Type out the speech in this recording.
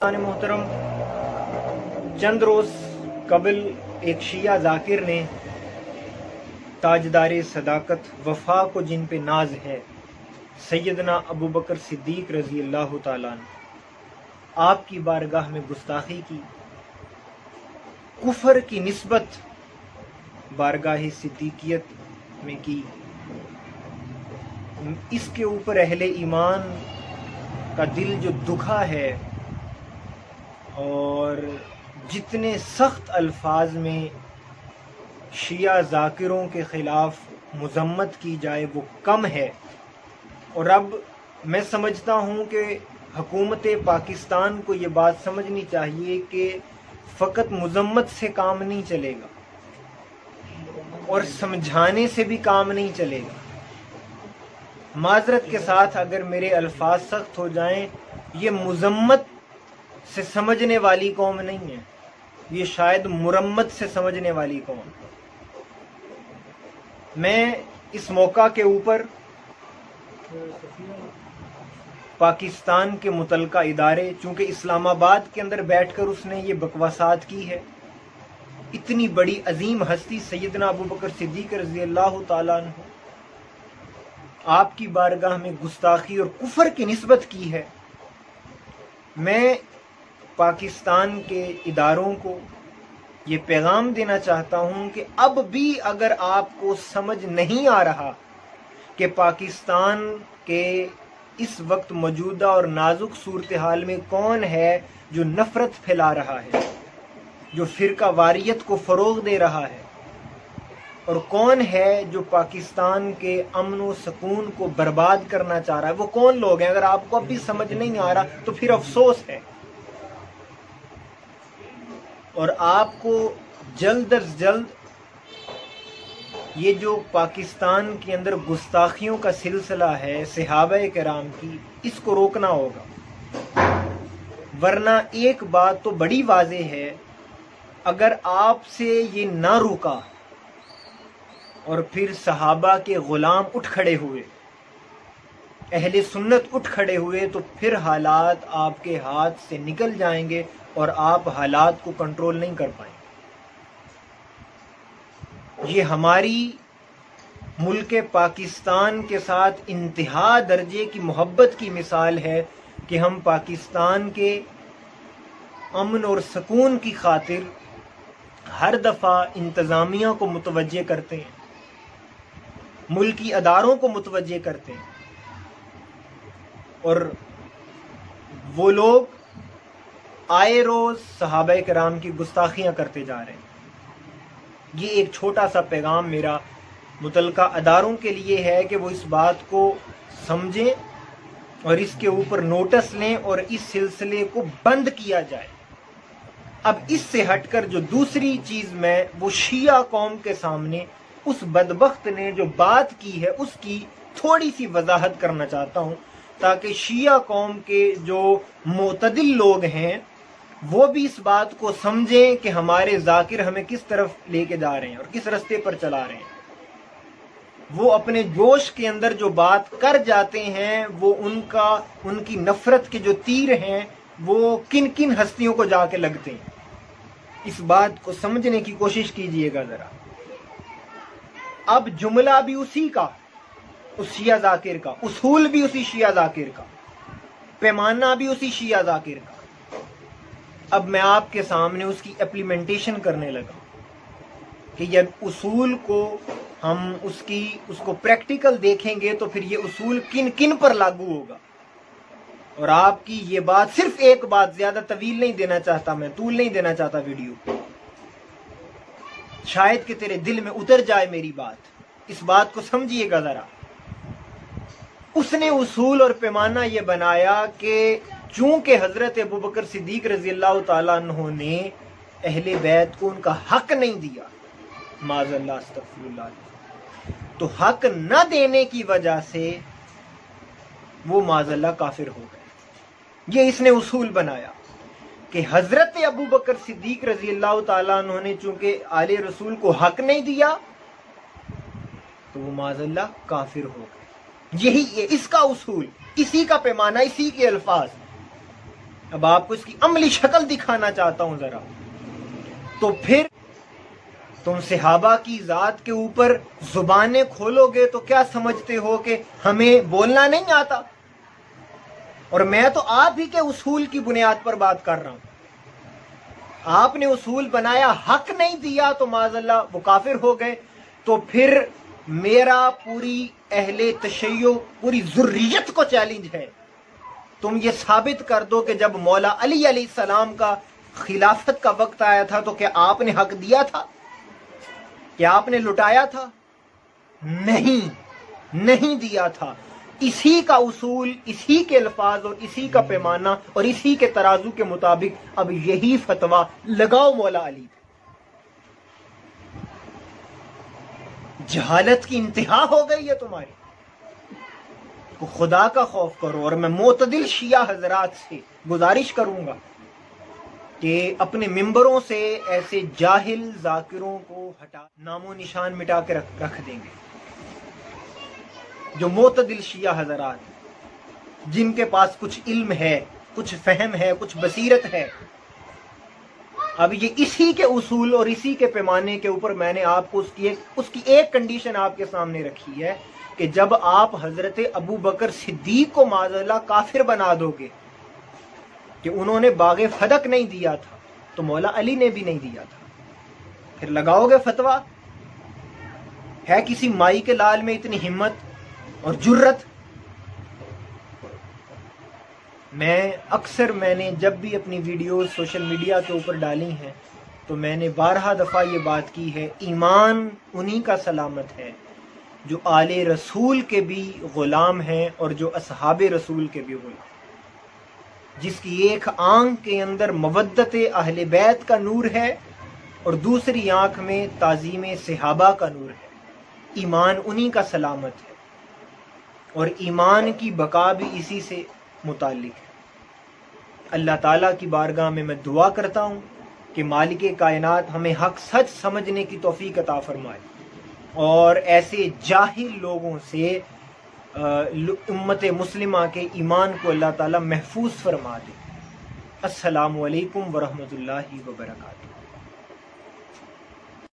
محترم، چند روز قبل ایک شیعہ ذاکر نے تاجدار صداقت وفا کو جن پہ ناز ہے سیدنا ابو بکر صدیق رضی اللہ تعالیٰ عنہ آپ کی بارگاہ میں گستاخی کی، کفر کی نسبت بارگاہ صدیقیت میں کی۔ اس کے اوپر اہل ایمان کا دل جو دکھا ہے اور جتنے سخت الفاظ میں شیعہ ذاکروں کے خلاف مذمت کی جائے وہ کم ہے۔ اور اب میں سمجھتا ہوں کہ حکومت پاکستان کو یہ بات سمجھنی چاہیے کہ فقط مذمت سے کام نہیں چلے گا اور سمجھانے سے بھی کام نہیں چلے گا۔ معذرت کے ساتھ اگر میرے الفاظ سخت ہو جائیں، یہ مذمت سے سمجھنے والی قوم نہیں ہے، یہ شاید مرمت سے سمجھنے والی قوم۔ میں اس موقع کے اوپر پاکستان کے متعلقہ ادارے، چونکہ اسلام آباد کے اندر بیٹھ کر اس نے یہ بکواسات کی ہے، اتنی بڑی عظیم ہستی سیدنا ابو بکر صدیق رضی اللہ تعالیٰ عنہ آپ کی بارگاہ میں گستاخی اور کفر کی نسبت کی ہے۔ میں پاکستان کے اداروں کو یہ پیغام دینا چاہتا ہوں کہ اب بھی اگر آپ کو سمجھ نہیں آ رہا کہ پاکستان کے اس وقت موجودہ اور نازک صورتحال میں کون ہے جو نفرت پھیلا رہا ہے، جو فرقہ واریت کو فروغ دے رہا ہے، اور کون ہے جو پاکستان کے امن و سکون کو برباد کرنا چاہ رہا ہے، وہ کون لوگ ہیں، اگر آپ کو اب بھی سمجھ نہیں آ رہا تو پھر افسوس ہے۔ اور آپ کو جلد از جلد یہ جو پاکستان کے اندر گستاخیوں کا سلسلہ ہے صحابہ کرام کی، اس کو روکنا ہوگا، ورنہ ایک بات تو بڑی واضح ہے، اگر آپ سے یہ نہ رکا اور پھر صحابہ کے غلام اٹھ کھڑے ہوئے، اہل سنت اٹھ کھڑے ہوئے، تو پھر حالات آپ کے ہاتھ سے نکل جائیں گے اور آپ حالات کو کنٹرول نہیں کر پائیں۔ یہ ہماری ملک پاکستان کے ساتھ انتہا درجے کی محبت کی مثال ہے کہ ہم پاکستان کے امن اور سکون کی خاطر ہر دفعہ انتظامیہ کو متوجہ کرتے ہیں، ملکی اداروں کو متوجہ کرتے ہیں، اور وہ لوگ آئے روز صحابہ کرام کی گستاخیاں کرتے جا رہے ہیں۔ یہ ایک چھوٹا سا پیغام میرا متعلقہ اداروں کے لیے ہے کہ وہ اس بات کو سمجھیں اور اس کے اوپر نوٹس لیں اور اس سلسلے کو بند کیا جائے۔ اب اس سے ہٹ کر جو دوسری چیز میں وہ شیعہ قوم کے سامنے اس بدبخت نے جو بات کی ہے اس کی تھوڑی سی وضاحت کرنا چاہتا ہوں، تاکہ شیعہ قوم کے جو معتدل لوگ ہیں وہ بھی اس بات کو سمجھیں کہ ہمارے ذاکر ہمیں کس طرف لے کے جا رہے ہیں اور کس رستے پر چلا رہے ہیں۔ وہ اپنے جوش کے اندر جو بات کر جاتے ہیں، وہ ان کی نفرت کے جو تیر ہیں وہ کن کن ہستیوں کو جا کے لگتے ہیں، اس بات کو سمجھنے کی کوشش کیجئے گا ذرا۔ اب جملہ بھی اسی کا، اس شیعہ ذاکر کا، اصول بھی اسی شیعہ ذاکر کا، پیمانہ بھی اسی شیعہ ذاکر کا۔ اب میں آپ کے سامنے اس کی ایپلیمنٹیشن کرنے لگا کہ یہ اصول کو ہم اس کو پریکٹیکل دیکھیں گے تو پھر یہ اصول کن کن پر لاگو ہوگا۔ اور آپ کی یہ بات، صرف ایک بات، زیادہ طویل نہیں دینا چاہتا، میں طول نہیں دینا چاہتا ویڈیو، شاید کہ تیرے دل میں اتر جائے میری بات، اس بات کو سمجھیے گا ذرا۔ اس نے اصول اور پیمانہ یہ بنایا کہ چونکہ حضرت ابو بکر صدیق رضی اللہ تعالیٰ عنہ نے اہل بیت کو ان کا حق نہیں دیا، معاذ اللہ استغفر اللہ، تو حق نہ دینے کی وجہ سے وہ معاذ اللہ کافر ہو گئے۔ یہ اس نے اصول بنایا کہ حضرت ابو بکر صدیق رضی اللہ تعالیٰ عنہ نے چونکہ آل رسول کو حق نہیں دیا تو وہ معاذ اللہ کافر ہو گئے۔ یہی اس کا اصول، اسی کا پیمانہ، اسی کے الفاظ۔ اب آپ کو اس کی عملی شکل دکھانا چاہتا ہوں ذرا. تو پھر تم صحابہ کی ذات کے اوپر زبانیں کھولو گے تو کیا سمجھتے ہو کہ ہمیں بولنا نہیں آتا؟ اور میں تو آپ ہی کے اصول کی بنیاد پر بات کر رہا ہوں. آپ نے اصول بنایا، حق نہیں دیا تو معاذ اللہ وہ کافر ہو گئے. تو پھر میرا پوری اہل تشیع، پوری ذریت کو چیلنج ہے، تم یہ ثابت کر دو کہ جب مولا علی علیہ السلام کا خلافت کا وقت آیا تھا تو کیا آپ نے حق دیا تھا؟ کیا آپ نے لٹایا تھا؟ نہیں دیا تھا. اسی کا اصول، اسی کے الفاظ اور اسی کا پیمانہ اور اسی کے ترازو کے مطابق اب یہی فتویٰ لگاؤ مولا علی پہ. جہالت کی انتہا ہو گئی ہے تمہاری. خدا کا خوف کرو. اور میں معتدل شیعہ حضرات سے گزارش کروں گا کہ اپنے ممبروں سے ایسے جاہل ذاکروں کو ہٹا، نام و نشان مٹا کے رکھ دیں گے. جو معتدل شیعہ حضرات جن کے پاس کچھ علم ہے، کچھ فہم ہے، کچھ بصیرت ہے. اب یہ اسی کے اصول اور اسی کے پیمانے کے اوپر میں نے آپ کو اس کی ایک کنڈیشن آپ کے سامنے رکھی ہے کہ جب آپ حضرت ابو بکر صدیق کو معاذ اللہ کافر بنا دو گے کہ انہوں نے باغ فدق نہیں دیا تھا تو مولا علی نے بھی نہیں دیا تھا، پھر لگاؤ گے فتویٰ؟ ہے کسی مائی کے لال میں اتنی ہمت اور جرت؟ میں نے جب بھی اپنی ویڈیوز سوشل میڈیا کے اوپر ڈالی ہیں تو میں نے بارہا دفعہ یہ بات کی ہے، ایمان انہی کا سلامت ہے جو آل رسول کے بھی غلام ہیں اور جو اصحاب رسول کے بھی غلام، جس کی ایک آنکھ کے اندر مودت اہل بیت کا نور ہے اور دوسری آنکھ میں تعظیم صحابہ کا نور ہے. ایمان انہی کا سلامت ہے اور ایمان کی بقا بھی اسی سے متعلق ہے. اللہ تعالیٰ کی بارگاہ میں دعا کرتا ہوں کہ مالک کائنات ہمیں حق سچ سمجھنے کی توفیق عطا فرمائے اور ایسے جاہل لوگوں سے امت مسلمہ کے ایمان کو اللہ تعالیٰ محفوظ فرما دے. السلام علیکم ورحمۃ اللہ وبرکاتہ.